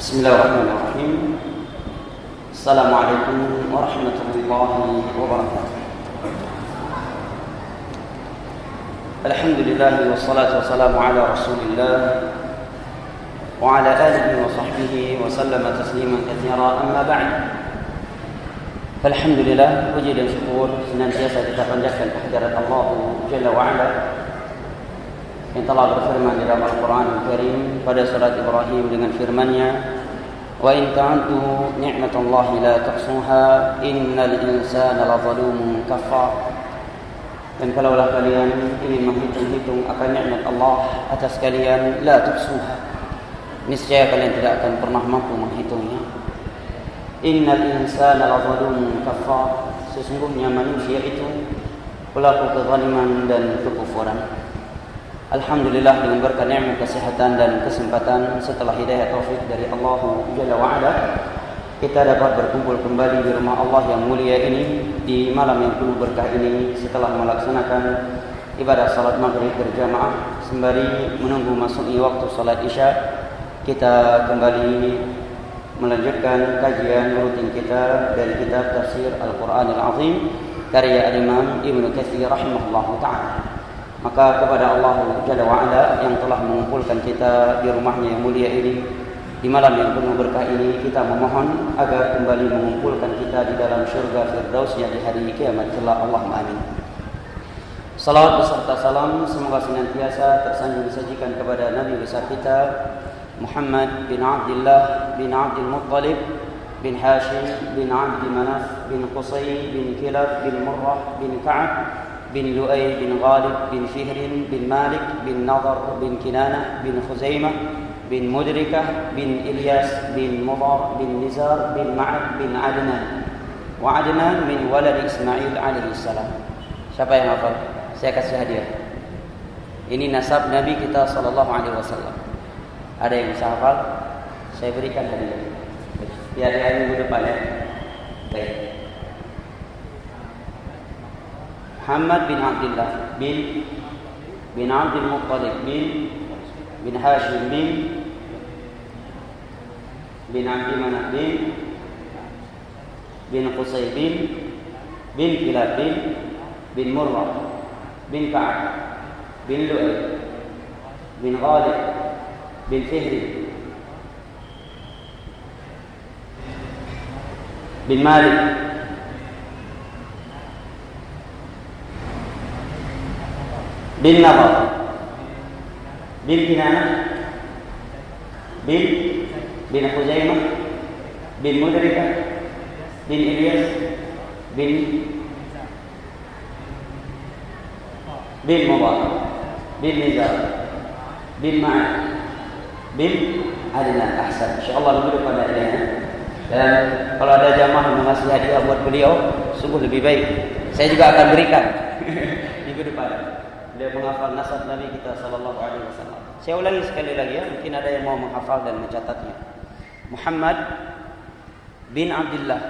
Bismillahirrahmanirrahim. Assalamualaikum warahmatullahi wabarakatuh. Alhamdulillah wassalatu wassalamu ala Rasulillah wa ala alihi wa sahbihi wa sallama tasliman katsira, amma ba'd. Alhamdulillah, puji dan syukur senantiasa kita panjatkan kehadirat Allah Jalla wa Ala yang telah berfirman di dalam Al-Quran Al-Karim pada surat Ibrahim dengan firman-Nya, "Wa in ta'uddu ni'matallahi la tuhsuha innal insana lazalumun kafar." Dan kalaulah kalian ingin menghitung-hitung akan nikmat Allah atas kalian, la tuhsuha, niscaya kalian tidak akan pernah mampu menghitungnya. Innal insana lazalumun kafar, sesungguhnya manusia itu pelaku kezaliman dan kekufuran. Alhamdulillah, dengan berkat nikmat kesehatan dan kesempatan setelah hidayah taufik dari Allah Jalla wa Ala, kita dapat berkumpul kembali di rumah Allah yang mulia ini di malam yang penuh berkah ini setelah melaksanakan ibadah salat maghrib berjamaah sembari menunggu masuknya waktu salat isya. Kita kembali melanjutkan kajian rutin kita dari kitab Tafsir Al-Quran Al-Azim karya Al-Imam Ibnu Katsir rahimahullahu ta'ala. Maka kepada Allah Jalla wa Ala yang telah mengumpulkan kita di rumahnya yang mulia ini di malam yang penuh berkah ini, kita memohon agar kembali mengumpulkan kita di dalam syurga firdausnya di hari kiamat kelak. Allahumma amin. Salawat beserta salam semoga senantiasa tersanjung disajikan kepada Nabi besar kita Muhammad bin Abdullah bin Abdul Muttalib bin Hashim bin Abdi Manaf bin Qusay bin Kilab bin Murrah bin Ka'ab bin Lu'ay bin Ghalib bin Fihr bin Malik bin Nadhr bin Kinanah bin Khuzaimah bin Mudrikah bin Ilyas bin Mudar bin Nizar bin Ma'ad bin Adnan wa Adnan min walad Ismail alaihi salam. Siapa yang hafal? Saya kasih hadiah. Ini nasab Nabi kita sallallahu alaihi wasallam. Ada yang bisa hafal? Saya berikan hadiah. Biar yang minggu depan ya. Baik. Muhammad bin Abdullah bin Abdul Muttalib bin Hashim bin Abdi Manaf bin Qusay bin Kilab bin Murrah bin Ka'ab bin Lu'ay bin Ghalib bin Fihr bin Malik bin Nadhr bin Kinanah bin Khuzaimah bin Mudrikah bin Ilyas bin Mudar bin Nizar bin Ma'ad bin Adnan. Ahsan, insyaallah minggu depan ada ya. Dan kalau ada jamaah yang mengasih hadiah buat beliau, sungguh lebih baik. Saya juga akan berikan minggu depan. Dia menghafal nasab Nabi kita sallallahu alaihi wasallam. Saya ulangi sekali lagi ya, mungkin ada yang mau menghafal dan mencatatnya. Muhammad bin Abdullah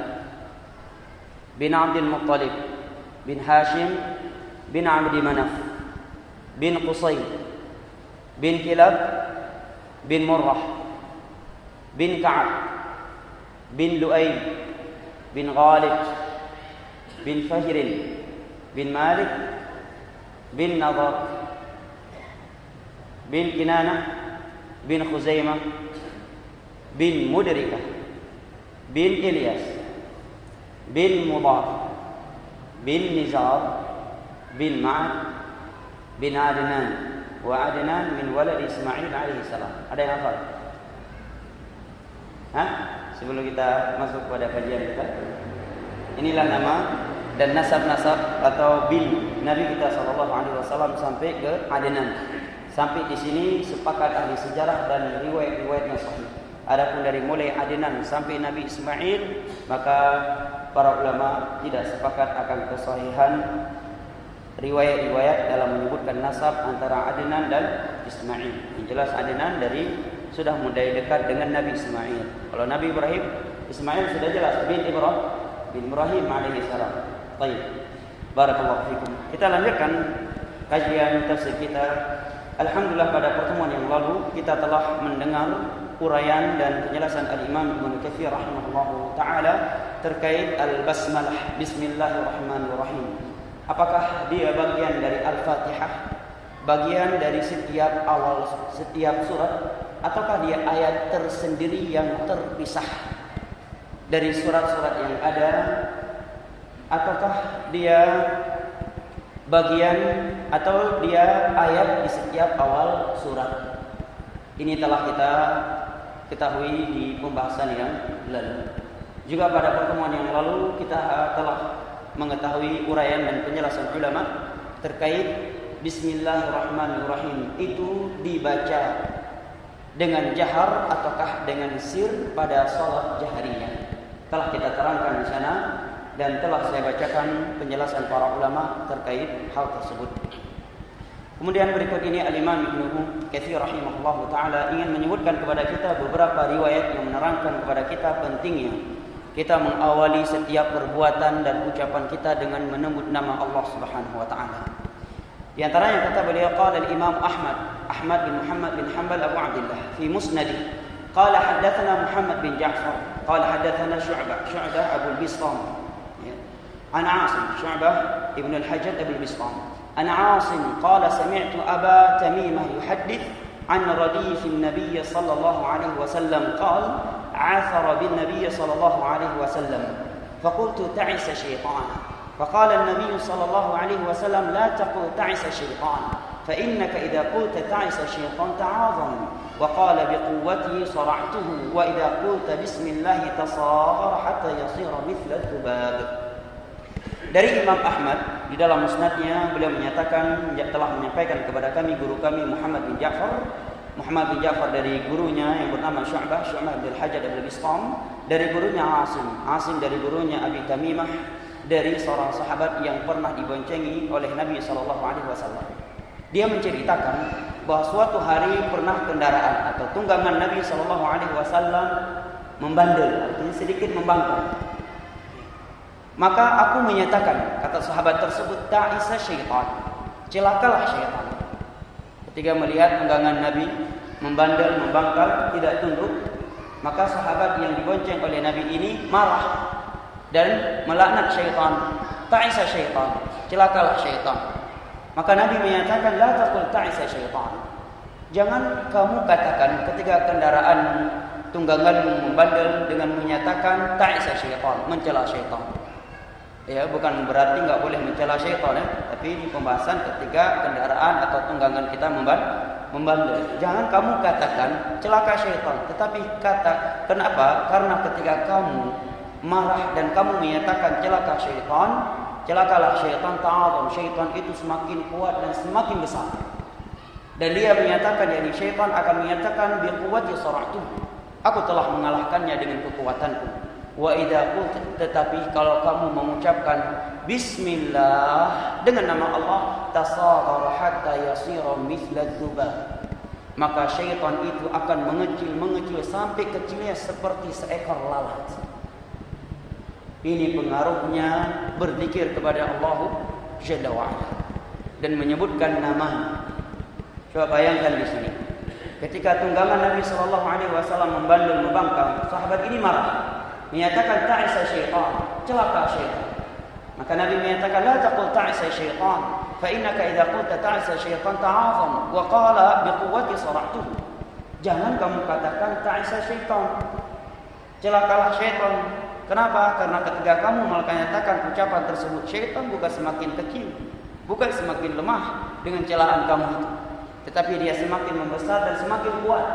bin Abdul Muttalib bin Hashim bin Abdi Manaf bin Qusay bin Kilab bin Murrah bin Ka'ab bin Lu'ay bin Ghalib bin Fihr bin Malik bin Nadhr bin Kinanah bin Khuzaimah bin Mudrikah bin Ilyas bin Mudar bin Nizar bin Ma'ad bin Adnan wa Adnan min walad Ismail alaihi salam. Ada yang hafal? Sebelum kita masuk pada kajian kita, inilah nama dan nasab-nasab atau bin Nabi kita sallallahu alaihi wasallam sampai ke Adnan. Sampai di sini sepakat ahli sejarah dan riwayat-riwayatnya sahih. Adapun dari mulai Adnan sampai Nabi Ismail, maka para ulama tidak sepakat akan kesahihan riwayat-riwayat dalam menyebutkan nasab antara Adnan dan Ismail. Yang jelas Adnan dari sudah mulai dekat dengan Nabi Ismail. Kalau Nabi Ibrahim, Ismail sudah jelas bin Ibrahim alaihi salam. Baik. Barakallahu fikum. Kita lanjutkan kajian tafsir kita. Alhamdulillah, pada pertemuan yang lalu kita telah mendengar uraian dan penjelasan Al-Imam Ibnu Katsir rahimahullahu taala terkait al-basmalah, bismillahirrahmanirrahim. Apakah dia bagian dari Al-Fatihah, bagian dari setiap awal setiap surat, ataukah dia ayat tersendiri yang terpisah dari surat-surat yang ada, ataukah dia bagian atau dia ayat di setiap awal surat. Ini telah kita ketahui di pembahasan yang lalu. Juga pada pertemuan yang lalu kita telah mengetahui uraian dan penjelasan ulama terkait bismillahirrahmanirrahim itu dibaca dengan jahar ataukah dengan sir pada salat jahriyah. Telah kita terangkan di sana dan telah saya bacakan penjelasan para ulama terkait hal tersebut. Kemudian berikut ini Al-Imam Ibnu Katsir rahimahullahu taala ingin menyebutkan kepada kita beberapa riwayat yang menerangkan kepada kita pentingnya kita mengawali setiap perbuatan dan ucapan kita dengan menyebut nama Allah Subhanahu wa taala. Di antaranya kata beliau qala al-Imam Ahmad bin Muhammad bin Hanbal Abu Abdullah fi musnadih qala hadatsana Muhammad bin Ja'far qala hadatsana Syu'bah Abu al-Bistam an Asim Syu'bah ibn al-Hajjaj Abu al-Bistam an Asim qala sami'tu Aba Tamimah yuhaddits an radif an-nabiy sallallahu alaihi wasallam qala عاثر بالنبي صلى الله عليه وسلم فقلت تعس شيطان فقال النبي صلى الله عليه وسلم لا تقل تعس شيطان فإنك إذا قلت تعس شيطان تعاظم وقال بقوتي صرعته وإذا قلت بسم الله تصاغر حتى يصير مثل الذباب. Dari Imam Ahmad di dalam musnadnya beliau menyatakan telah menyampaikan kepada kami guru kami Muhammad bin Ja'far dari gurunya yang bernama Syu'bah bin al-Hajjaj Abu al-Bistam, dari gurunya Asim dari gurunya Abi Tamimah, dari seorang sahabat yang pernah diboncengi oleh Nabi SAW. Dia menceritakan bahwa suatu hari pernah kendaraan atau tunggangan Nabi SAW membandel, artinya sedikit membangkang. Maka aku menyatakan, kata sahabat tersebut, ta'isa syaitan, celakalah syaitan. Ketika melihat tunggangan Nabi membandel, membangkang, tidak tunduk, maka sahabat yang dibonceng oleh Nabi ini marah dan melaknat syaitan. Ta'isa syaitan, celakalah syaitan. Maka Nabi menyatakan, la taqul ta'isa syaitan. Jangan kamu katakan ketika kendaraan tungganganmu membandel dengan menyatakan ta'isa syaitan, mencela syaitan. Ya, bukan berarti enggak boleh mencela syaitan ya, tapi ini pembahasan ketika kendaraan atau tunggangan kita membandel. Jangan kamu katakan celaka syaitan, tetapi kata kenapa? Karena ketika kamu marah dan kamu menyatakan celaka syaitan, celakalah syaitan, ta'adzam, syaitan itu semakin kuat dan semakin besar. Dan dia menyatakan, yakni syaitan akan menyatakan biquwwati sara'tuh, aku telah mengalahkannya dengan kekuatanku. Wa idza qult, tetapi kalau kamu mengucapkan bismillah dengan nama Allah, tasaghara hatta yasira mithla dzubab, maka syaitan itu akan mengecil sampai kecilnya seperti seekor lalat. Ini pengaruhnya berzikir kepada Allah Jalla wa Ala dan menyebutkan nama. Coba bayangkan di sini. Ketika tunggangan Nabi sallallahu alaihi wasallam membandel membangkang, sahabat ini marah, menyatakan ta'isa syaitan, celaka syaitan. Maka Nabi menyatakan, la taqul ta'isa syaitan, fa innaka idza qulta ta'isa syaitan ta'azam wa qala biquwwati sara'tuh. Jangan kamu katakan ta'isa syaitan, celakalah syaitan. Kenapa? Karena ketika kamu menyatakan ucapan tersebut, syaitan bukan semakin kecil, bukan semakin lemah dengan celaan kamu itu, tetapi dia semakin membesar dan semakin kuat.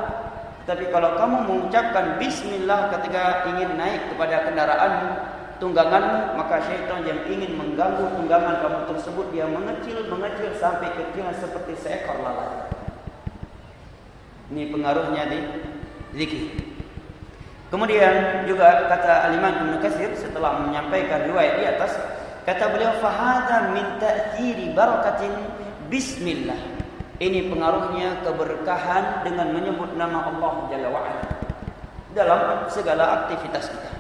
Tapi kalau kamu mengucapkan bismillah ketika ingin naik kepada kendaraan tungganganmu, maka syaitan yang ingin mengganggu tunggangan kamu tersebut, dia mengecil sampai kecil seperti seekor lalat. Ini pengaruhnya di zikir. Kemudian juga kata Al-Imam Ibnu Katsir setelah menyampaikan riwayat di atas, kata beliau, fahadha min ta'thiri barakatin bismillah. Ini pengaruhnya keberkahan dengan menyebut nama Allah Jalla wa'ala dalam segala aktivitas kita.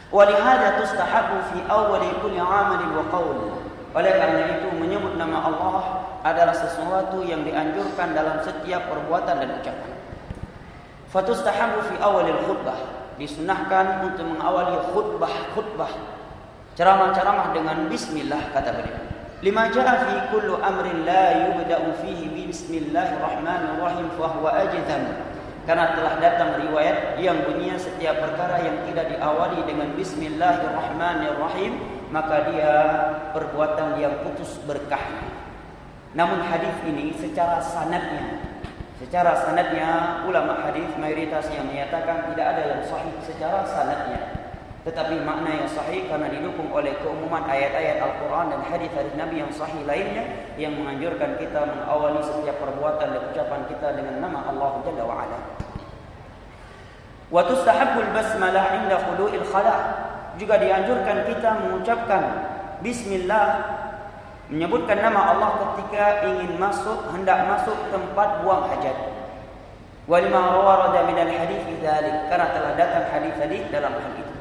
Walihada tustahabu fi awwali kulli 'amalin wa qawl. Oleh karena itu menyebut nama Allah adalah sesuatu yang dianjurkan dalam setiap perbuatan dan ucapan. Fatustahabu fi awalil khutbah, disunahkan untuk mengawali khutbah ceramah-ceramah dengan bismillah, kata beliau. Lima jaa fi kullu amrin la yubda'u fihi bismillahirrahmanirrahim fa huwa ajzam. Karena telah datang riwayat yang bunyinya setiap perkara yang tidak diawali dengan bismillahirrahmanirrahim, maka dia perbuatan yang putus berkahnya. Namun hadis ini secara sanadnya ulama hadis mayoritas yang menyatakan tidak ada yang sahih secara sanadnya. Tetapi makna yang sahih karena didukung oleh keumuman ayat-ayat Al-Quran dan hadis-hadis Nabi yang sahih lainnya yang menganjurkan kita mengawali setiap perbuatan dan ucapan kita dengan nama Allah Jalla wa'ala. Wa tustahabbul basmalah inda khulu'il khala'. Juga dianjurkan kita mengucapkan bismillah, menyebutkan nama Allah ketika ingin hendak masuk tempat buang hajat. Wa lima warada min al-hadits dzalik, karena telah datang hadis-hadis dalam hal itu.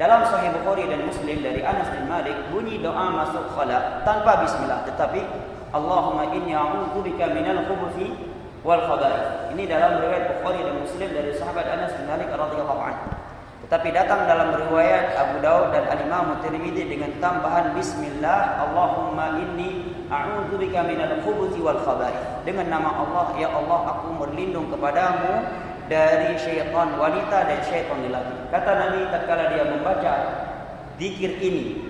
Dalam Sahih Bukhari dan Muslim dari Anas bin Malik bunyi doa masuk khala tanpa bismillah, tetapi Allahumma inni a'udzubika minal khubuthi wal khaba'ith. Ini dalam riwayat Bukhari dan Muslim dari sahabat Anas bin Malik radhiyallahu anhu. Tetapi datang dalam riwayat Abu Daud dan Al-Imam Tirmidzi dengan tambahan bismillah, Allahumma inni a'udzubika minal khubuthi wal khaba'ith. Dengan nama Allah, ya Allah, aku berlindung kepadamu dari syaitan wanita dan syaitan lelaki. Kata Nabi tatkala dia membaca zikir ini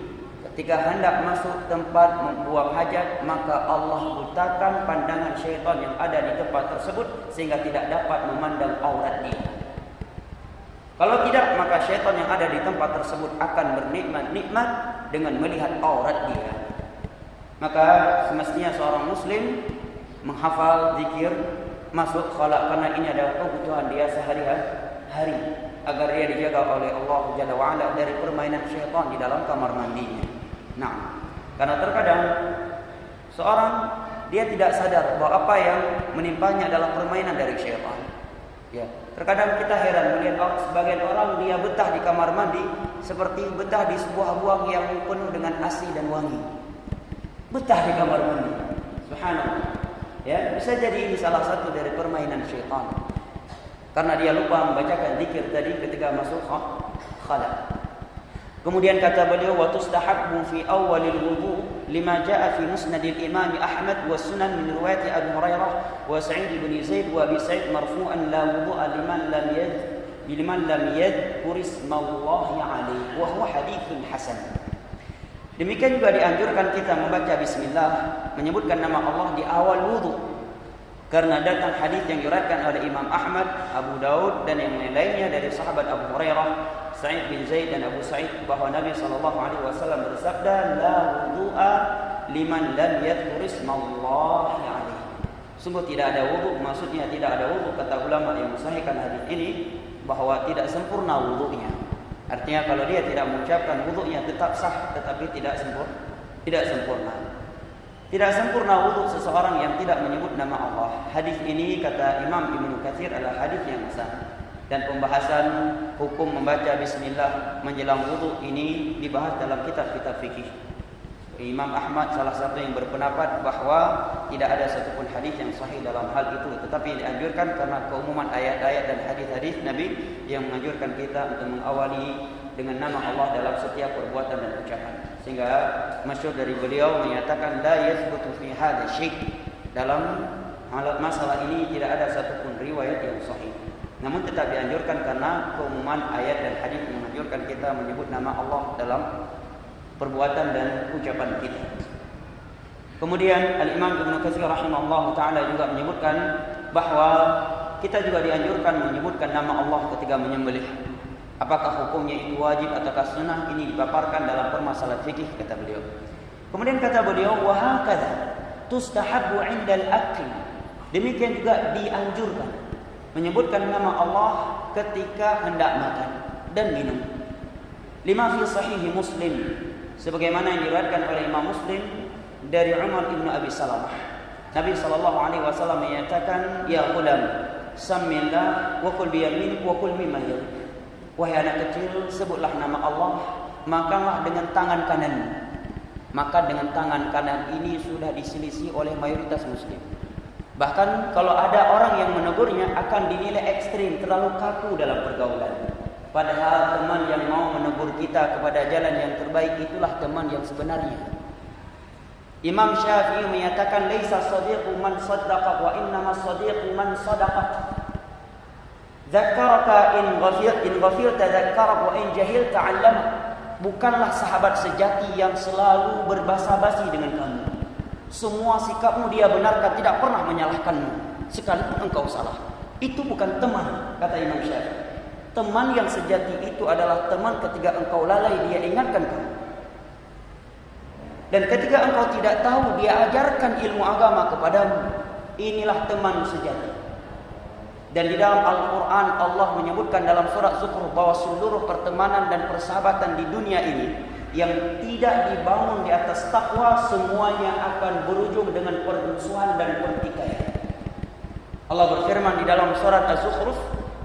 ketika hendak masuk tempat membuang hajat, maka Allah butakan pandangan syaitan yang ada di tempat tersebut sehingga tidak dapat memandang aurat dia. Kalau tidak, maka syaitan yang ada di tempat tersebut akan bernikmat-nikmat dengan melihat aurat dia. Maka semestinya seorang muslim menghafal zikir masuk khala, karena ini adalah kebutuhan dia sehari-hari agar dia dijaga oleh Allah Jalla wa'ala dari permainan syaitan di dalam kamar mandinya. Nah, karena terkadang seorang dia tidak sadar bahwa apa yang menimpanya adalah permainan dari syaitan. Ya, terkadang kita heran melihat sebagian orang dia betah di kamar mandi seperti betah di sebuah buang yang penuh dengan asi dan wangi. Betah di kamar mandi. Subhanallah. Ya, bisa jadi ini salah satu dari permainan syaitan. Karena dia lupa membacakan zikir tadi ketika masuk khala. Kemudian kata beliau, wa tustahabbu fi awwalil wudu lima jaa fi musnadil Imam Ahmad wa sunan min riwayat Abu Hurairah wa Sa'id bin Zaid wa Abi Sa'id marfu'an la wudu'a liman lam yadhkur ismallahi alaihi wa huwa haditsun hasan. Demikian juga dianjurkan kita membaca bismillah, menyebutkan nama Allah di awal wudu. Karena datang hadis yang diriwayatkan oleh Imam Ahmad, Abu Daud dan yang lainnya dari sahabat Abu Hurairah, Sa'id bin Zaid dan Abu Sa'id bahwa Nabi SAW bersabda, la wudu'a liman lam yadhkur ismallahi alaihi. Sungguh tidak ada wudu, maksudnya tidak ada wudu, kata ulama yang mensahihkan hadis ini, bahwa tidak sempurna wudunya. Artinya kalau dia tidak mengucapkan wudunya tetap sah, tetapi tidak sempurna. Tidak sempurna wudu seseorang yang tidak menyebut nama Allah. Hadis ini kata Imam Ibnu Katsir adalah hadis yang hasan. Dan pembahasan hukum membaca bismillah menjelang wudu ini dibahas dalam kitab-kitab fikih. Imam Ahmad salah satu yang berpendapat bahwa tidak ada satupun hadis yang sahih dalam hal itu, tetapi dianjurkan karena keumuman ayat-ayat dan hadis-hadis Nabi yang menganjurkan kita untuk mengawali dengan nama Allah dalam setiap perbuatan dan ucapan. Sehingga masyhur dari beliau menyatakan la yathbutu fi hadha syai', dalam masalah ini tidak ada satupun riwayat yang sahih. Namun tetap dianjurkan karena keumuman ayat dan hadis menganjurkan kita menyebut nama Allah dalam perbuatan dan ucapan kita. Kemudian Al-Imam Ibnu Katsir rahimahullah taala juga menyebutkan bahwa kita juga dianjurkan menyebutkan nama Allah ketika menyembelih. Apakah hukumnya itu wajib ataukah sunnah, ini dipaparkan dalam permasalahan fikih, kata beliau. Kemudian kata beliau, wa hakadha tustahabbu 'indal akli. Demikian juga dianjurkan menyebutkan nama Allah ketika hendak makan dan minum. Lima fi sahih Muslim, sebagaimana yang diriwayatkan oleh Imam Muslim dari Umar bin Abi Salamah. Nabi SAW menyatakan, ya ghulam, samillah wa kul bi yaminik wa kul mimma yalik. Wahai anak kecil, sebutlah nama Allah, makanlah dengan tangan kanan. Maka dengan tangan kanan ini sudah diselisih oleh mayoritas muslim. Bahkan kalau ada orang yang menegurnya akan dinilai ekstrim, terlalu kaku dalam pergaulan. Padahal teman yang mau menegur kita kepada jalan yang terbaik itulah teman yang sebenarnya. Imam Syafi'i menyatakan laisa sadiqu man saddaqa wa innama sadiqu man sadaqa. Dzakaraka in ghafilta dzakkaraka wa in jahilta 'allama. Bukanlah sahabat sejati yang selalu berbasa-basi dengan kamu. Semua sikapmu dia benarkan, tidak pernah menyalahkanmu sekalipun engkau salah. Itu bukan teman, kata Imam Syafi'i. Teman yang sejati itu adalah teman ketika engkau lalai dia ingatkan kamu. Dan ketika engkau tidak tahu dia ajarkan ilmu agama kepadamu. Inilah teman sejati. Dan di dalam Al-Quran Allah menyebutkan dalam surat Zukhruf bahwa seluruh pertemanan dan persahabatan di dunia ini yang tidak dibangun di atas takwa semuanya akan berujung dengan permusuhan dan pertikaian. Allah berfirman di dalam surat Az-Zukhruf,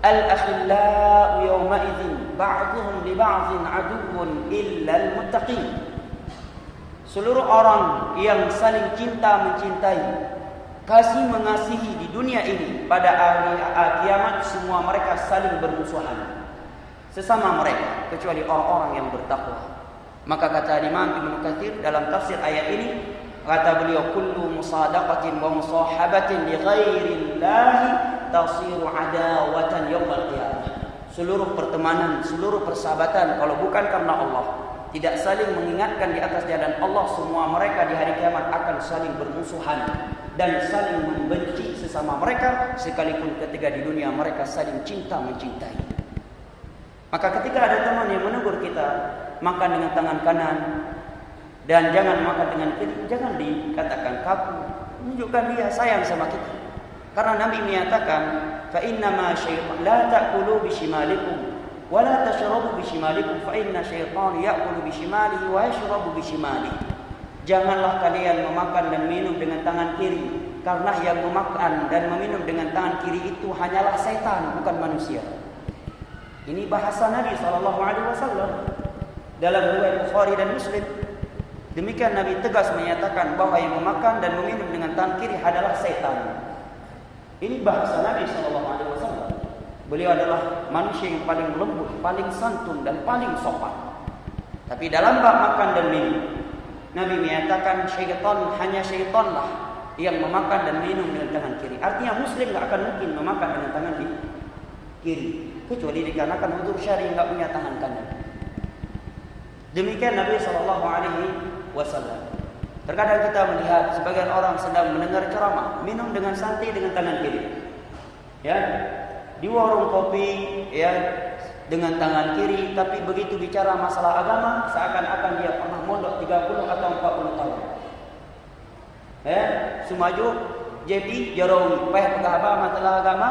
Al-akhillau yawma idzin ba'dhuhum li ba'dhin aduwwun illa al-muttaqin. Seluruh orang yang saling cinta mencintai, kasih mengasihi di dunia ini, pada hari kiamat semua mereka saling bermusuhan sesama mereka kecuali orang-orang yang bertakwa. Maka kata Imam Ibnu Katsir dalam tafsir ayat ini, kata beliau, kullu musadaqatin wa musahabatin li ghairillahi tasiru adawatan yaumil qiyamah. Seluruh pertemanan, seluruh persahabatan kalau bukan karena Allah, tidak saling mengingatkan di atas jalan Allah, semua mereka di hari kiamat akan saling bermusuhan dan saling membenci sesama mereka, sekalipun ketika di dunia mereka saling cinta mencintai. Maka ketika ada teman yang menegur kita, makan dengan tangan kanan dan jangan makan dengan kiri, jangan dikatakan kaku, menunjukkan dia sayang sama kita. Karena Nabi menyatakan, fa innama syaitan la ta'kulu bishimalikum wa la tashrabu bishimalikum fa inna syaitan ya'kulu bishimalihi wa yashrabu bishimalihi. Janganlah kalian memakan dan minum dengan tangan kiri, karena yang memakan dan meminum dengan tangan kiri itu hanyalah setan, bukan manusia. Ini bahasa Nabi SAW dalam riwayat Bukhari dan Muslim. Demikian Nabi tegas menyatakan bahwa yang memakan dan meminum dengan tangan kiri adalah setan. Ini bahasa Nabi SAW. Beliau adalah manusia yang paling lembut, paling santun dan paling sopan. Tapi dalam bab makan dan minum, Nabi menyatakan hanya syaitanlah yang memakan dan minum dengan tangan kiri. Artinya Muslim tidak akan mungkin memakan dengan tangan kiri, kecuali dikarenakan udzur syar'i enggak punya tangan kanan. Demikian Nabi SAW. Terkadang kita melihat sebagian orang sedang mendengar ceramah, minum dengan santai dengan tangan kiri. Ya, di warung kopi, ya, dengan tangan kiri, tapi begitu bicara masalah agama, seakan-akan dia pernah mondok 30 atau 40 tahun. Ya, sumaju JP Jarawi, payah pegahaba masalah agama,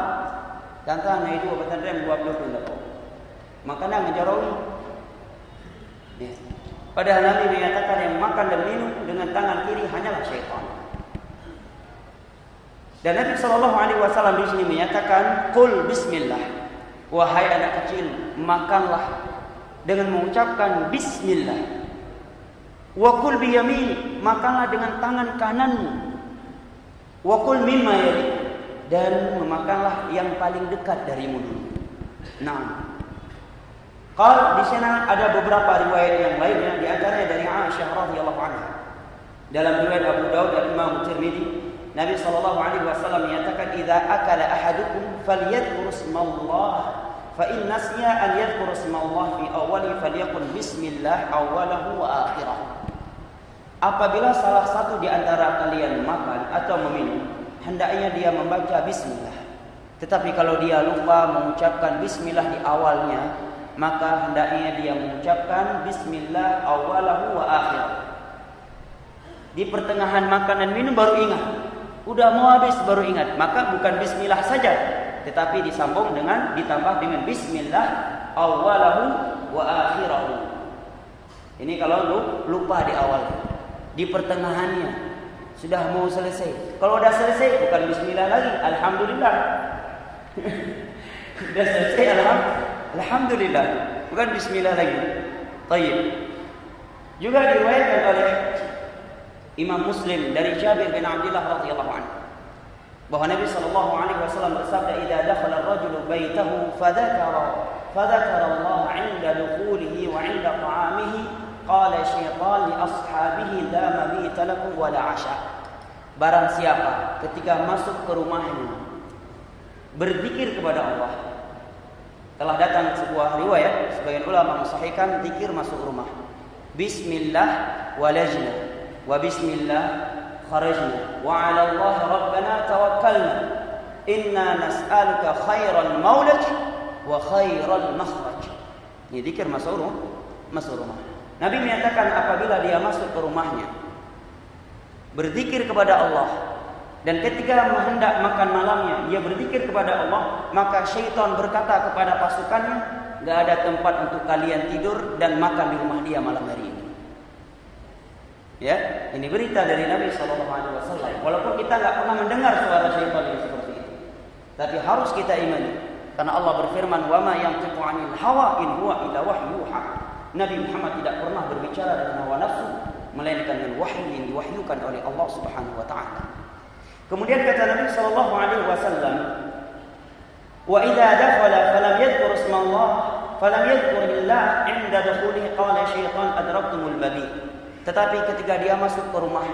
tantang itu petandem 20 tahun. Makanan Jarawi. Ya. Padahal Nabi menyatakan yang makan dan minum dengan tangan kiri hanyalah syaitan. Dan Nabi SAW di sini menyatakan, "Qul bismillah." Wahai anak kecil, makanlah dengan mengucapkan bismillah. Wa qul bi yamin, makanlah dengan tangan kananmu. Wa qul mimma yali, dan memakanlah yang paling dekat darimu dulu. Nah, kalau di sana ada beberapa riwayat yang lainnya, di antaranya dari Aisyah radhiyallahu anha. Dalam riwayat Abu Daud dan Imam Tirmidzi, Nabi SAW menyatakan, "Idza akala ahadukum falyadhkur ismallah, fa in nasiya an yadhkur ismallah fi awwali falyaqul bismillah awwalahu wa akhirahu." Apabila salah satu di antara kalian makan atau meminum, hendaknya dia membaca bismillah. Tetapi kalau dia lupa mengucapkan bismillah di awalnya, maka hendaknya dia mengucapkan bismillah awalahu wa akhir. Di pertengahan makan dan minum baru ingat, udah mau habis baru ingat, maka bukan bismillah saja, tetapi ditambah dengan bismillah awalahu wa akhirahu. Ini kalau lupa di awal. Di pertengahannya sudah mau selesai. Kalau sudah selesai bukan bismillah lagi, alhamdulillah. Sudah selesai, alhamdulillah, bukan bismillah lagi. Baik. Juga diriwayatkan oleh Imam Muslim dari Jabir bin Abdullah radhiyallahu anhu. bahwa Nabi sallallahu alaihi wasallam bersabda, "Idza dakhala ar-rajulu baitahu fadzakara Allah 'inda dukhulihi wa 'inda ta'amihi, qala syaitan li ashabihi la mabita lakum wa la 'asha." Barang siapa ketika masuk ke rumahnya berzikir kepada Allah. Telah datang sebuah riwayat, sebagian ulama mensahihkan zikir masuk rumah. Bismillah walajna wa bismillah kharajna wa 'ala Allah rabbana tawakkalna inna nas'aluka khairal maulaj wa khairal makhraj. Ini zikir masuk rumah. Nabi menyatakan apabila dia masuk ke rumahnya berzikir kepada Allah, dan ketika hendak makan malamnya dia berzikir kepada Allah, maka syaitan berkata kepada pasukannya, "Enggak ada tempat untuk kalian tidur dan makan di rumah dia malam hari ini." Ya, ini berita dari Nabi sallallahu alaihi wasallam. Walaupun kita enggak pernah mendengar suara syaitan yang seperti itu, tapi harus kita imani karena Allah berfirman, "Wa ma yantiqu 'anil hawa in huwa illa wahyuha." Nabi Muhammad tidak pernah berbicara dengan hawa nafsu, melainkan dengan wahyu yang diwahyukan oleh Allah Subhanahu wa taala. Kemudian kata Nabi sallallahu alaihi wasallam, "Wa idza dakhala falam yadhkur ismallah falam yadhkur illah 'inda dukhulihi qala syaitan adraktumul babi." Tetapi ketika dia masuk ke rumah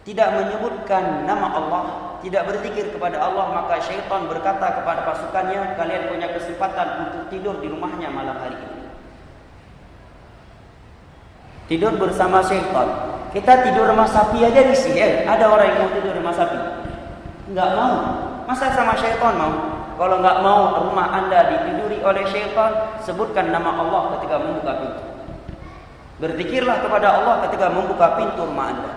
tidak menyebutkan nama Allah, tidak berzikir kepada Allah, maka syaitan berkata kepada pasukannya, "Kalian punya kesempatan untuk tidur di rumahnya malam hari ini." Tidur bersama syaitan. Kita tidur rumah sapi aja risih ya. Ada orang yang mau tidur rumah sapi? Enggak mau. Masa sama syaitan mau? Kalau enggak mau rumah Anda ditiduri oleh syaitan, sebutkan nama Allah ketika membuka pintu. Berzikirlah kepada Allah ketika membuka pintu rumah Anda.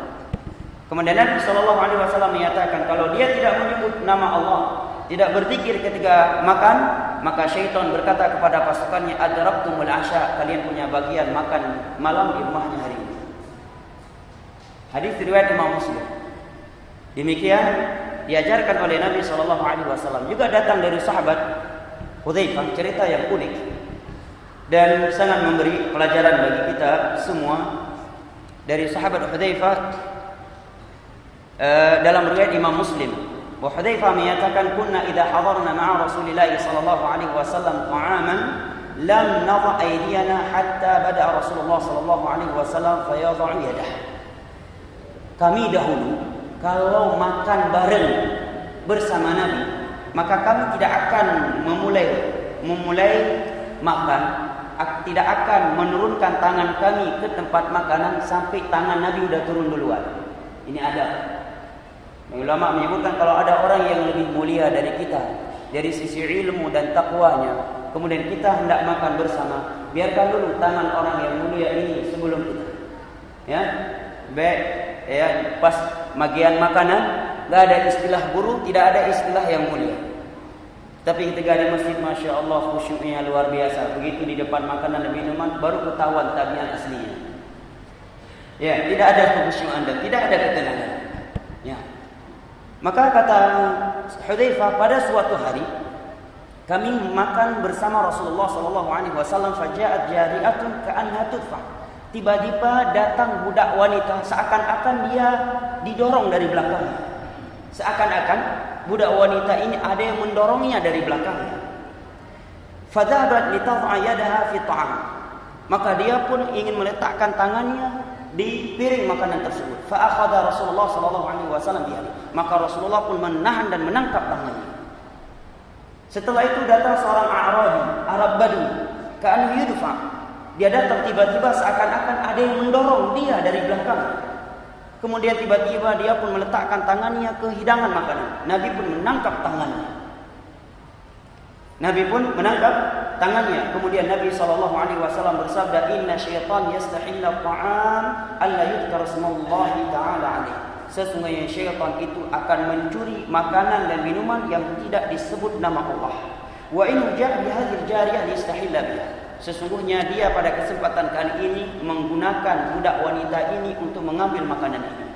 Kemudian Nabi sallallahu alaihi wasallam menyatakan kalau dia tidak menyebut nama Allah, tidak berzikir ketika makan, maka syaitan berkata kepada pasukannya, "Adraktumul asya," kalian punya bagian makan malam di rumahnya hari ini. Hadis riwayat Imam Muslim. Demikian diajarkan oleh Nabi sallallahu alaihi wasallam. Juga datang dari sahabat Hudzaifah, cerita yang unik dan sangat memberi pelajaran bagi kita semua. Dari sahabat Hudzaifah dalam riwayat Imam Muslim, bahwa Hudzaifah menyatakan, "Kunna idza hadarna ma'a Rasulillah sallallahu alaihi wasallam ta'aman lam nadha aydiyana hatta bada Rasulullah sallallahu alaihi wasallam fayadh'u yadahu." Kami dahulu kalau makan bareng bersama Nabi, maka kami tidak akan memulai makan, tidak akan menurunkan tangan kami ke tempat makanan sampai tangan Nabi sudah turun duluan. Ini adab. Ulama menyebutkan kalau ada orang yang lebih mulia dari kita dari sisi ilmu dan takwanya, kemudian kita hendak makan bersama, biarkan dulu tangan orang yang mulia ini sebelum kita. Ya, baik. Ya, pas bagian makanan enggak ada istilah guru, tidak ada istilah yang mulia. Tapi ketika di masjid, masya Allah khusyuknya luar biasa. Begitu di depan makanan dan minuman baru ketahuan tabiat aslinya. Ya, tidak ada kekhusyukan dan tidak ada ketenangan. Ya. Maka kata Hudzaifah, pada suatu hari kami makan bersama Rasulullah sallallahu alaihi wasallam, faja'at jari'atun ka'annaha tudfa. Tiba-tiba datang budak wanita, seakan-akan dia didorong dari belakangnya. Seakan-akan budak wanita ini ada yang mendorongnya dari belakangnya. Fadhabat litad'a yadaha fi ta'am. Maka dia pun ingin meletakkan tangannya di piring makanan tersebut. Fa akhadha Rasulullah sallallahu alaihi wasallam bihi. Maka Rasulullah pun menahan dan menangkap tangannya. Setelah itu datang seorang A'rabi, Arab Badui, ka'annahu yudfa. Dia datang tiba-tiba seakan-akan ada yang mendorong dia dari belakang. Kemudian tiba-tiba dia pun meletakkan tangannya ke hidangan makanan. Nabi pun menangkap tangannya. Kemudian Nabi SAW bersabda, "Inna syaitan yastahilla ta'am alla yudhkar ismullahi ta'ala alaihi." Sesungguhnya syaitan itu akan mencuri makanan dan minuman yang tidak disebut nama Allah. Wa in ja'a bi hadhihi al-jariyah yastahilla biha. Sesungguhnya dia pada kesempatan kali ini menggunakan budak wanita ini untuk mengambil makanan ini.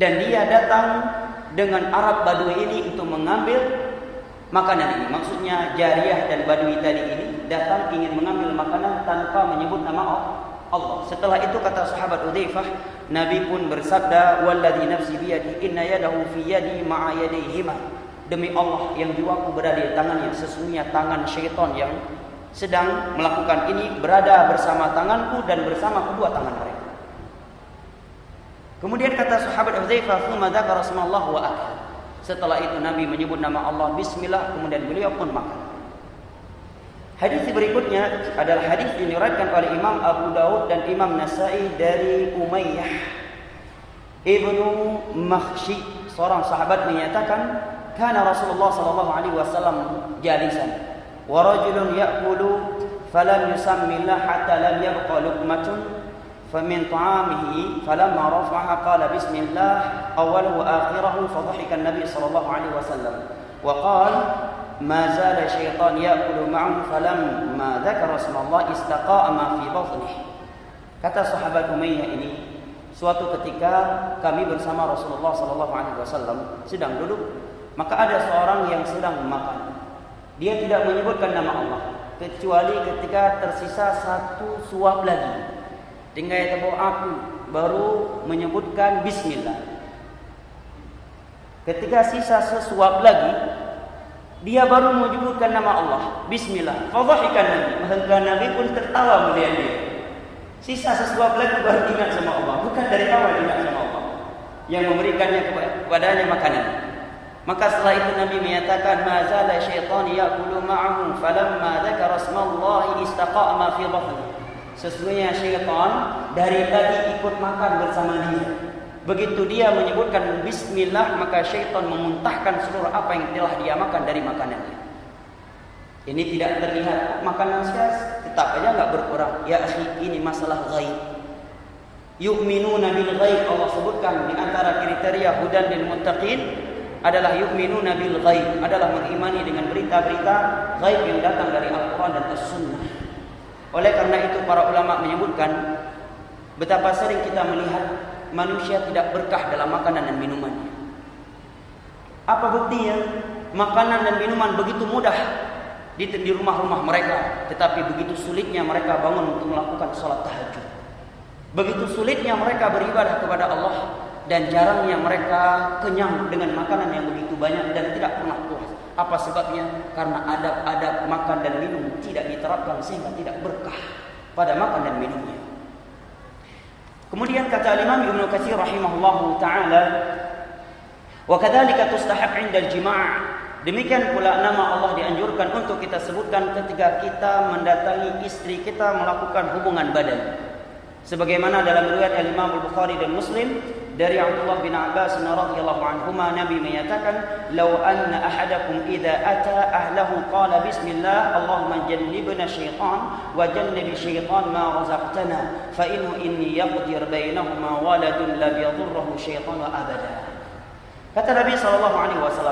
Dan dia datang dengan Arab Badui ini untuk mengambil makanan ini. Maksudnya Jariyah dan Badui tadi ini datang ingin mengambil makanan tanpa menyebut nama Allah. Setelah itu kata sahabat Hudzaifah, Nabi pun bersabda, "Walladzi nafsi biyadihi inna yadahu fi yadi ma'a yadayhima." Demi Allah yang jiwaku berada di tangannya, sesungguhnya tangan syaitan yang sedang melakukan ini berada bersama tanganku dan bersama kedua tangan mereka. Kemudian kata sahabat Hudzaifah, "Tsumma dzakara ismallah wa akal." Setelah itu Nabi menyebut nama Allah, bismillah, kemudian beliau pun makan. Hadis berikutnya adalah hadis yang diriwayatkan oleh Imam Abu Daud dan Imam Nasa'i dari Umayyah Ibnu Makhshi, seorang sahabat menyatakan, "Kana Rasulullah sallallahu alaihi wasallam jalisan wa rajulun ya'kulu falam yusammillah hatta lam yabqa luqmatun famin ta'amihi falamma rafa'aha qala bismillah awwalahu wa akhirahu fadhahika an-nabi sallallahu alaihi wasallam wa qala ma zala syaitan ya'kulu ma'ahu falamma dzakara ismallah istaqa'a ma fi batnihi." Kata sahabat Umayyah ini, suatu ketika kami bersama Rasulullah sallallahu alaihi wasallam sedang duduk, maka ada seorang yang sedang makan. Dia tidak menyebutkan nama Allah kecuali ketika tersisa satu suap lagi. Tinggal tebau aku baru menyebutkan bismillah. Ketika sisa sesuap lagi, dia baru menyebutkan nama Allah, bismillah. Fadhahikan Nabi, maka Nabi pun tertawa melihat dia. Sisa sesuap lagi baru ingat sama Allah, bukan dari awal ingat sama Allah yang memberikannya kepadanya makanan. Maka setelah itu Nabi menyatakan, "Ma zala syaitan ya'kulu ma'ahu falamma dzakara ismallahi istaqa'a ma fi batnihi." Sesungguhnya syaitan dari tadi ikut makan bersama dia. Begitu dia menyebutkan bismillah, maka syaitan memuntahkan seluruh apa yang telah dia makan dari makanannya. Ini tidak terlihat makanan sia, tetap aja enggak berkurang. Ya akhi, ini masalah ghaib. Yu'minuna bil ghaib, Allah sebutkan di antara kriteria hudan lil muttaqin adalah yu'minuna bil ghaib, adalah mengimani dengan berita-berita ghaib yang datang dari Al-Qur'an dan As-Sunnah. Oleh karena itu para ulama menyebutkan betapa sering kita melihat manusia tidak berkah dalam makanan dan minumannya. Apa buktinya? Makanan dan minuman begitu mudah di rumah-rumah mereka, tetapi begitu sulitnya mereka bangun untuk melakukan salat tahajud. Begitu sulitnya mereka beribadah kepada Allah, dan jarangnya mereka kenyang dengan makanan yang begitu banyak dan tidak pernah puas. Apa sebabnya? Karena adab-adab makan dan minum tidak diterapkan sehingga tidak berkah pada makan dan minumnya. Kemudian kata Imam Ibnu Katsir rahimahullahu taala, "Wa kadzalika tustahab 'inda al-jima'." Demikian pula nama Allah dianjurkan untuk kita sebutkan ketika kita mendatangi istri kita melakukan hubungan badan. Sebagaimana dalam riwayat Al-Imam Al-Bukhari dan Muslim dari Abdullah bin Abbas radhiyallahu anhuma, Nabi menyatakan, "Law anna ahadakum idza ata ahlahu qala bismillah Allahumma jannibna syaitan wa jannibi syaitan ma razaqtana fa inni yaqdir bainahuma waladun lam yadhurruhu syaitan abada." Kata Nabi SAW,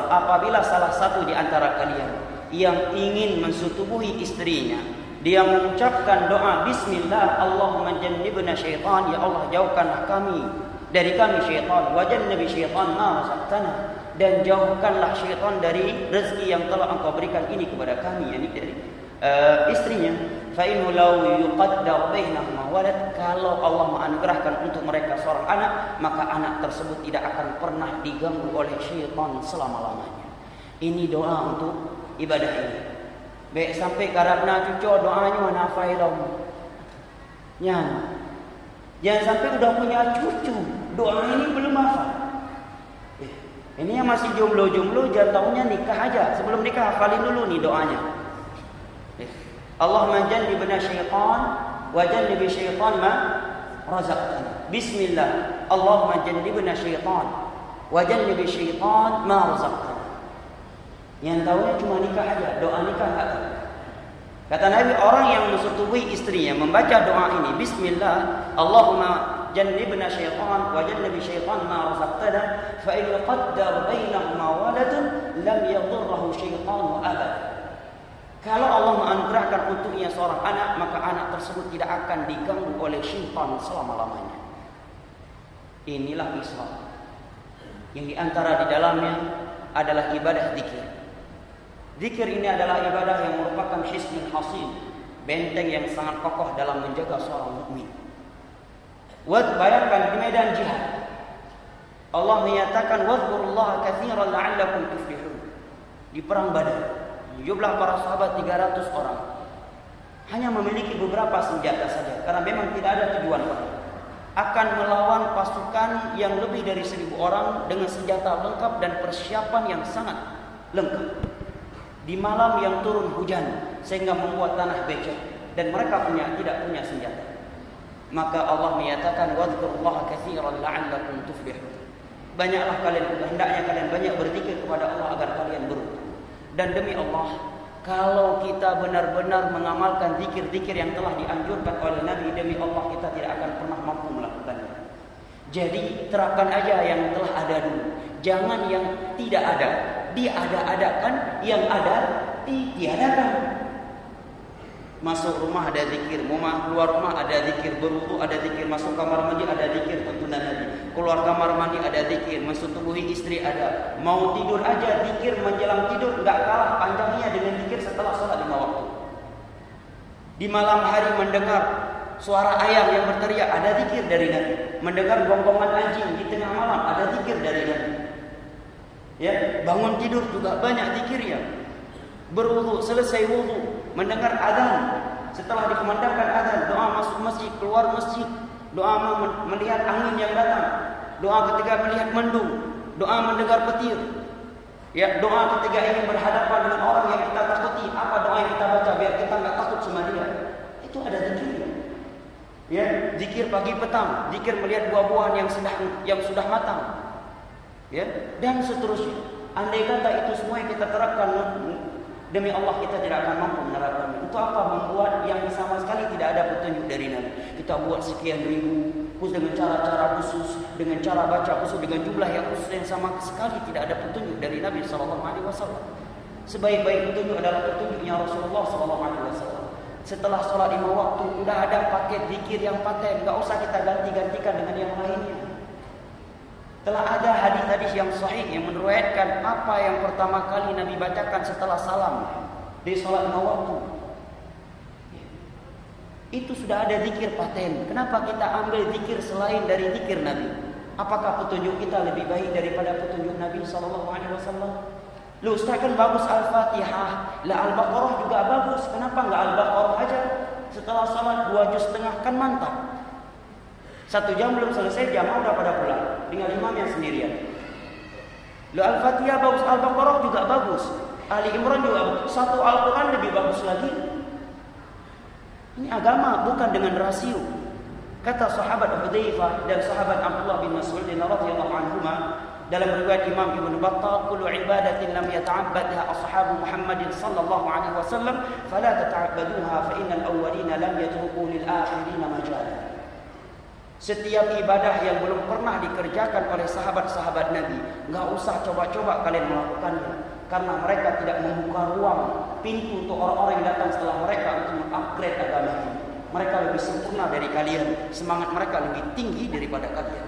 apabila salah satu di antara kalian yang ingin mensutubuhi istrinya, dia mengucapkan doa bismillah Allahumma jannibna syaitan, ya Allah jauhkanlah kami dari kami syaitan, wa jannibi syaitan ma razaqtana, dan jauhkanlah syaitan dari rezeki yang telah engkau berikan ini kepada kami, yakni dari istrinya. Fa innahu law yuqaddar bainahuma walad, kalau Allah menganugerahkan untuk mereka seorang anak, maka anak tersebut tidak akan pernah diganggu oleh syaitan selama-lamanya. Ini doa untuk ibadah ini. Baik sampai karabna cucu doanya mana faidom. Jangan sampai udah punya cucu, doa ini belum hafal. Ini yang masih jomblo-jomblo, jangan tahunya nikah aja. Sebelum nikah hafalin dulu nih doanya. Allahumma jannibna syaitan wa jannibi syaitan ma razaqtana. Bismillah. Allahumma jannibna syaitan wa jannibi syaitan ma razaqtana. Yang tahunya cuma nikah aja, doa nikah enggak tahu. Kata Nabi, orang yang mensetubuhi istrinya membaca doa ini, bismillah, Allahumma jannibna syaitan wa jannibi syaitan ma razaqtana fa in qaddar bainahuma waladun lam yadhurruhu syaitan abada. Kalau Allah menganugerahkan untuknya seorang anak, maka anak tersebut tidak akan diganggu oleh syaitan selama-lamanya. Inilah Islam. Yang diantara di dalamnya adalah ibadah zikir. Zikir ini adalah ibadah yang merupakan hisnul hasin, benteng yang sangat kokoh dalam menjaga seorang mukmin. Bayangkan di medan jihad, Allah menyatakan wadhkurullaha katsiran la'allakum tuflihun. Di perang Badar, jumlah para sahabat 300 orang, hanya memiliki beberapa senjata saja, karena memang tidak ada tujuan perang. Akan melawan pasukan yang lebih dari 1000 orang dengan senjata lengkap dan persiapan yang sangat lengkap. Di malam yang turun hujan sehingga membuat tanah becek dan mereka tidak punya senjata. Maka Allah menyatakan wadhkurullaha katsiran la'allakum tuflihun. Banyaklah kalian, hendaknya kalian banyak berzikir kepada Allah agar kalian beruntung. Dan demi Allah, kalau kita benar-benar mengamalkan zikir-zikir yang telah dianjurkan oleh Nabi, demi Allah kita tidak akan pernah mampu melakukannya. Jadi terapkan aja yang telah ada dulu. Jangan yang tidak ada diada-adakan, yang ada ditiadakan. Masuk rumah ada zikir, keluar rumah ada zikir, berwudu ada zikir, masuk kamar mandi ada zikir tuntunan Nabi, keluar kamar mandi ada zikir, mensentuhi istri ada, mau tidur aja zikir menjelang tidur, enggak kalah panjangnya dengan zikir setelah sholat 5 waktu. Di malam hari mendengar suara ayam yang berteriak ada zikir dari Nabi, mendengar gonggongan anjing di tengah malam ada zikir dari Nabi. Ya, bangun tidur juga banyak zikirnya. Berwudu, selesai wudu, mendengar azan, setelah dikumandangkan azan, doa masuk masjid, keluar masjid, doa melihat angin yang datang, doa ketika melihat mendung, doa mendengar petir, ya, doa ketika ingin berhadapan dengan orang yang kita takuti, apa doa yang kita baca biar kita nggak takut sama dia, itu ada zikirnya. Ya, zikir pagi petang, zikir melihat buah-buahan yang sudah matang, ya, dan seterusnya. Andai kata itu semua yang kita terapkan, demi Allah kita tidak akan mampu menerapkannya. Itu apa? Membuat yang sama sekali tidak ada petunjuk dari Nabi. Kita buat sekian ribu khusus dengan cara-cara khusus, dengan cara baca khusus, dengan jumlah yang khusus yang sama sekali tidak ada petunjuk dari Nabi SAW. Sebaik-baik petunjuk adalah petunjuknya Rasulullah SAW. Setelah sholat 5 waktu, udah ada paket zikir yang paten, nggak usah kita ganti-gantikan dengan yang lainnya. Telah ada hadis-hadis yang sahih yang meriwayatkan apa yang pertama kali Nabi bacakan setelah salam di salat 5 waktu. Itu sudah ada zikir paten. Kenapa kita ambil zikir selain dari zikir Nabi? Apakah petunjuk kita lebih baik daripada petunjuk Nabi SAW? Lu Ustaz kan bagus Al-Fatihah, lah Al-Baqarah juga bagus. Kenapa enggak Al-Baqarah aja? Setelah salat 2 juz setengah kan mantap. 1 jam belum selesai, jamaah udah pada pulang, tinggal imam yang sendirian. Lu Al-Fatihah bagus, Al-Baqarah juga bagus, Ali Imran juga bagus, satu Al-Quran lebih bagus lagi. Ini agama bukan dengan rasio. Kata sahabat Hudzaifah dan sahabat Abdullah bin Mas'ud radhiyallahu anhuma dalam riwayat Imam Ibnu Battal, kullu ibadatin lam yata'abbadha ashabu Muhammadin sallallahu alaihi wasallam fala tata'abbaduha fa innal awwalina lam yatruku lil akhirina majala. Setiap ibadah yang belum pernah dikerjakan oleh sahabat-sahabat Nabi, enggak usah coba-coba kalian melakukannya, karena mereka tidak membuka ruang pintu untuk orang-orang yang datang setelah mereka untuk mengupgrade agama ini. Mereka lebih sempurna dari kalian, semangat mereka lebih tinggi daripada kalian.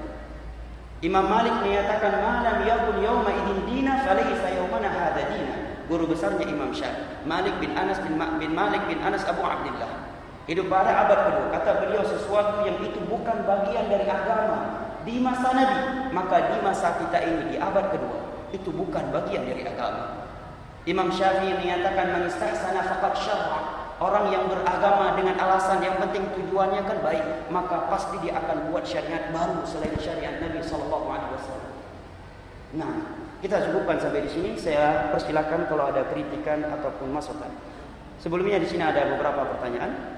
Imam Malik menyatakan, "Malam yakun yauma idin dina falaysa yaumana hadha dina." Guru besarnya Imam Syafi'i, Malik bin Anas bin Malik bin Anas Abu Abdullah. Hidup pada abad kedua. Kata beliau, sesuatu yang itu bukan bagian dari agama di masa Nabi, maka di masa kita ini di abad kedua itu bukan bagian dari agama. Imam Syafi'i menyatakan, "Man istahsana faqad syar'a." Orang yang beragama dengan alasan yang penting tujuannya kan baik, maka pasti dia akan buat syariat baru selain syariat Nabi SAW. Nah, kita cukupkan sampai di sini. Saya persilakan kalau ada kritikan ataupun masukan. Sebelumnya di sini ada beberapa pertanyaan.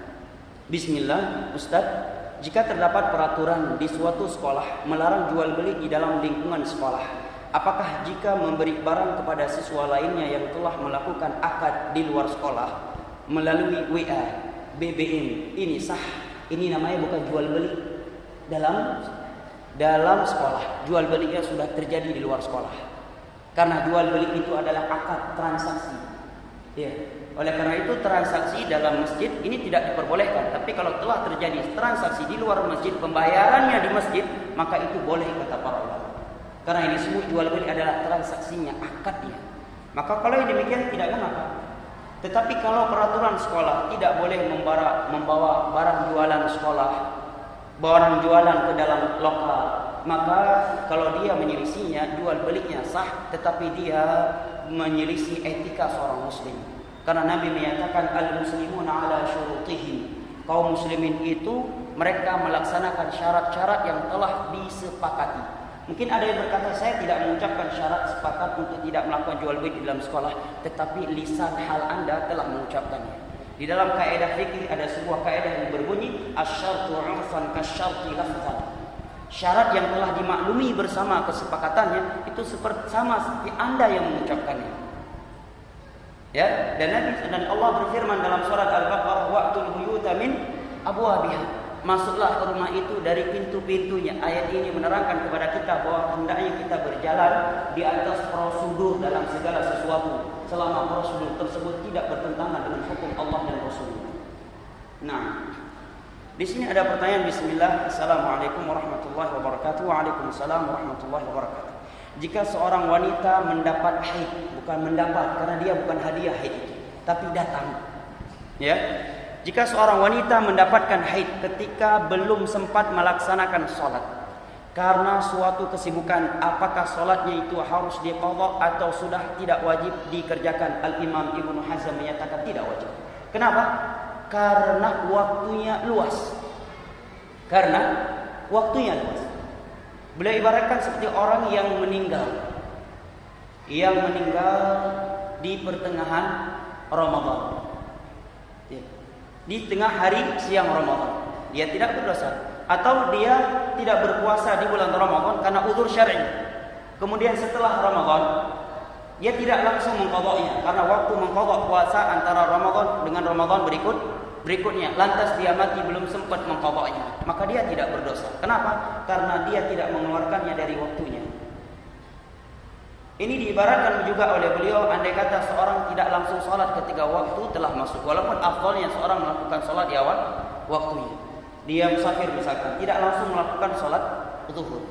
Bismillah, Ustaz, jika terdapat peraturan di suatu sekolah melarang jual beli di dalam lingkungan sekolah, apakah jika memberi barang kepada siswa lainnya yang telah melakukan akad di luar sekolah melalui WA, BBM, ini sah? Ini namanya bukan jual beli dalam sekolah. Jual belinya sudah terjadi di luar sekolah. Karena jual beli itu adalah akad transaksi. Ya. Oleh karena itu transaksi dalam masjid ini tidak diperbolehkan. Tapi kalau telah terjadi transaksi di luar masjid, pembayarannya di masjid, maka itu boleh kata para ulama. Karena ini semua jual beli adalah transaksinya, akadnya. Maka kalau demikian tidak mengapa. Tetapi kalau peraturan sekolah tidak boleh membawa barang jualan sekolah barang jualan ke dalam lokal, maka kalau dia menyelisihinya, jual belinya sah, tetapi dia menyelisih etika seorang muslim. Karena Nabi menyatakan al-muslimuna ala syurutihim. Kaum muslimin itu mereka melaksanakan syarat-syarat yang telah disepakati. Mungkin ada yang berkata, saya tidak mengucapkan syarat sepakat untuk tidak melakukan jual beli di dalam sekolah, tetapi lisan hal Anda telah mengucapkannya. Di dalam kaidah fikih ada sebuah kaidah yang berbunyi asyartu 'urfan kasyarti lafzan. Syarat yang telah dimaklumi bersama kesepakatannya itu sama seperti Anda yang mengucapkannya. Ya, dan Nabi dan Allah berfirman dalam surat Al-Baqarah wa'tul buyuta min abwabiha. Masuklah ke rumah itu dari pintu-pintunya. Ayat ini menerangkan kepada kita bahwa hendaknya kita berjalan di atas prosedur dalam segala sesuatu, selama prosedur tersebut tidak bertentangan dengan hukum Allah dan Rasulnya. Nah, di sini ada pertanyaan. Bismillah. Assalamualaikum warahmatullahi wabarakatuh. Waalaikumsalam warahmatullahi wabarakatuh. Jika seorang wanita mendapat haid, bukan mendapat karena dia bukan hadiah haid itu, tapi datang. Ya. Jika seorang wanita mendapatkan haid ketika belum sempat melaksanakan sholat karena suatu kesibukan, apakah sholatnya itu harus diqadha atau sudah tidak wajib dikerjakan? Al-Imam Ibnu Hazm menyatakan tidak wajib. Kenapa? Karena waktunya luas. Beliau ibaratkan seperti orang yang meninggal di pertengahan Ramadan. Di tengah hari siang Ramadan, dia tidak berdosa. Atau dia tidak berpuasa di bulan Ramadan karena uzur syar'i. Kemudian setelah Ramadan, dia tidak langsung mengqadha'nya karena waktu mengqadha' puasa antara Ramadan dengan Ramadan berikutnya. Lantas dia mati belum sempat mengqadha'nya, maka dia tidak berdosa. Kenapa? Karena dia tidak mengeluarkannya dari waktunya. Ini diibaratkan juga oleh beliau, andai kata seorang tidak langsung sholat ketika waktu telah masuk, walaupun afdalnya seorang melakukan sholat di awal waktunya. Dia musafir misalkan, tidak langsung melakukan sholat zuhur.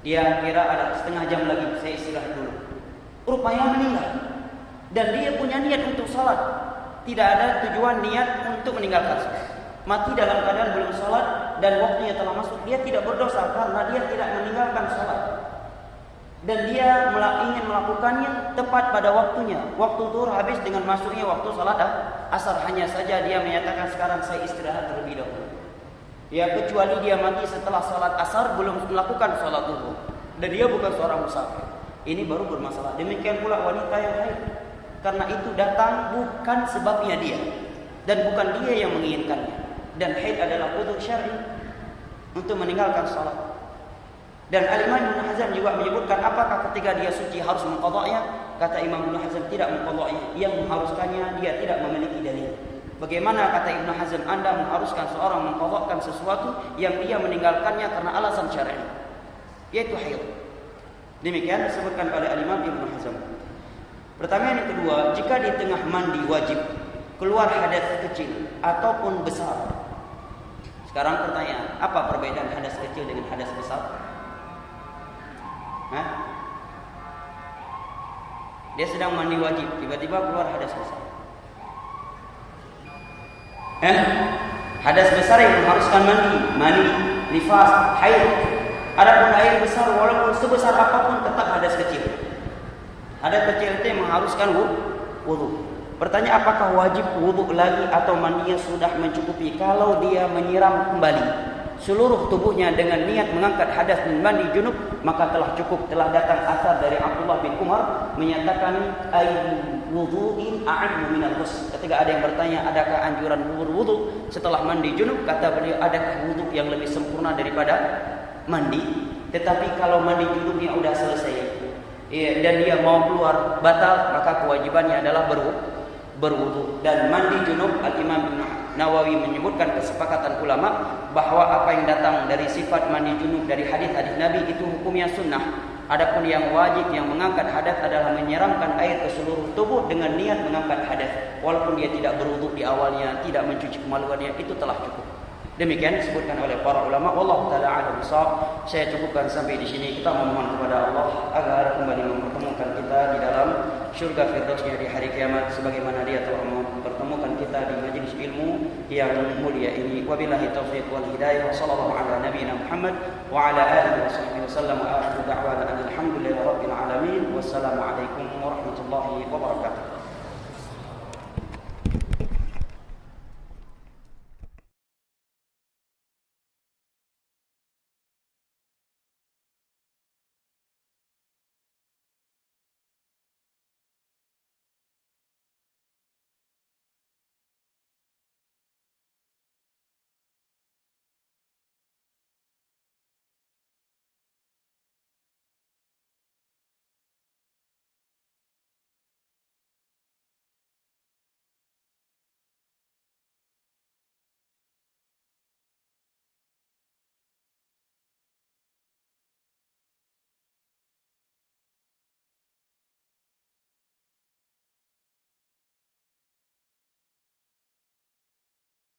Dia kira ada setengah jam lagi, saya istirahat dulu. Rupanya meninggal. Dan dia punya niat untuk sholat. Tidak ada tujuan niat untuk meninggalkan sholat. Mati dalam keadaan belum sholat dan waktunya telah masuk, dia tidak berdosa karena dia tidak meninggalkan sholat. Dan dia ingin melakukannya tepat pada waktunya. Waktu zuhur habis dengan masuknya waktu salat asar. Hanya saja dia menyatakan sekarang saya istirahat terlebih dahulu. Ya, kecuali dia mati setelah salat asar belum melakukan salat zuhur. Dan dia bukan seorang musafir. Ini baru bermasalah. Demikian pula wanita yang haid. Karena itu datang bukan sebabnya dia. Dan bukan dia yang menginginkannya. Dan haid adalah uzur syar'i untuk meninggalkan salat. Dan Al-Imam Ibnu Hazm juga menyebutkan apakah ketika dia suci harus mengqadha'nya? Kata Imam Ibnu Hazm tidak mengqadha'nya. Yang mengharuskannya dia tidak memiliki dalil. Bagaimana kata Ibnu Hazm Anda mengharuskan seorang mengqadha'kan sesuatu yang dia meninggalkannya karena alasan syar'i, yaitu haid. Demikian disebutkan oleh Al-Imam Ibnu Hazm. Pertanyaan yang kedua, jika di tengah mandi wajib keluar hadas kecil ataupun besar. Sekarang pertanyaan, apa perbedaan hadas kecil dengan hadas besar? Dia sedang mandi wajib, tiba-tiba keluar hadas besar. Hadas besar yang mengharuskan mandi, nifas, haid. Adapun air besar walaupun sebesar apapun tetap hadas kecil. Hadas kecil itu yang mengharuskan wudu. Pertanyaan, apakah wajib wudu lagi atau mandinya sudah mencukupi kalau dia menyiram kembali seluruh tubuhnya dengan niat mengangkat hadas dan mandi junub, maka telah cukup. Telah datang asar dari Abdullah bin Umar menyatakan ayyu wudu'in a'ammu minal ghusl. Ketika ada yang bertanya adakah anjuran berwudu setelah mandi junub, kata beliau adakah wudu yang lebih sempurna daripada mandi. Tetapi kalau mandi junubnya sudah selesai dan dia mau keluar batal, maka kewajibannya adalah berwudu. Dan mandi junub, Al-Imam Nawawi menyebutkan kesepakatan ulama bahwa apa yang datang dari sifat mandi junub dari hadis-hadis Nabi itu hukumnya sunnah. Adapun yang wajib yang mengangkat hadas adalah menyiramkan air ke seluruh tubuh dengan niat mengangkat hadas. Walaupun dia tidak berwudu di awalnya, tidak mencuci kemaluannya, itu telah cukup. Demikian disebutkan oleh para ulama. Wallahu taala a'lam bishawab. Saya cukupkan sampai di sini. Kita memohon kepada Allah agar kembali mempertemukan kita di dalam syurga firdausnya di hari kiamat sebagaimana Dia telah mempertemukan kita di majelis ilmu yang mulia ini. Wabillahi taufiq wal hidayah. Wassallallahu ala nabiyyina Muhammad wa ala alihi wa sahbihi wasallam. Wa akhiru da'wana alhamdulillahi rabbil alamin. Wassalamu alaikum warahmatullahi wabarakatuh.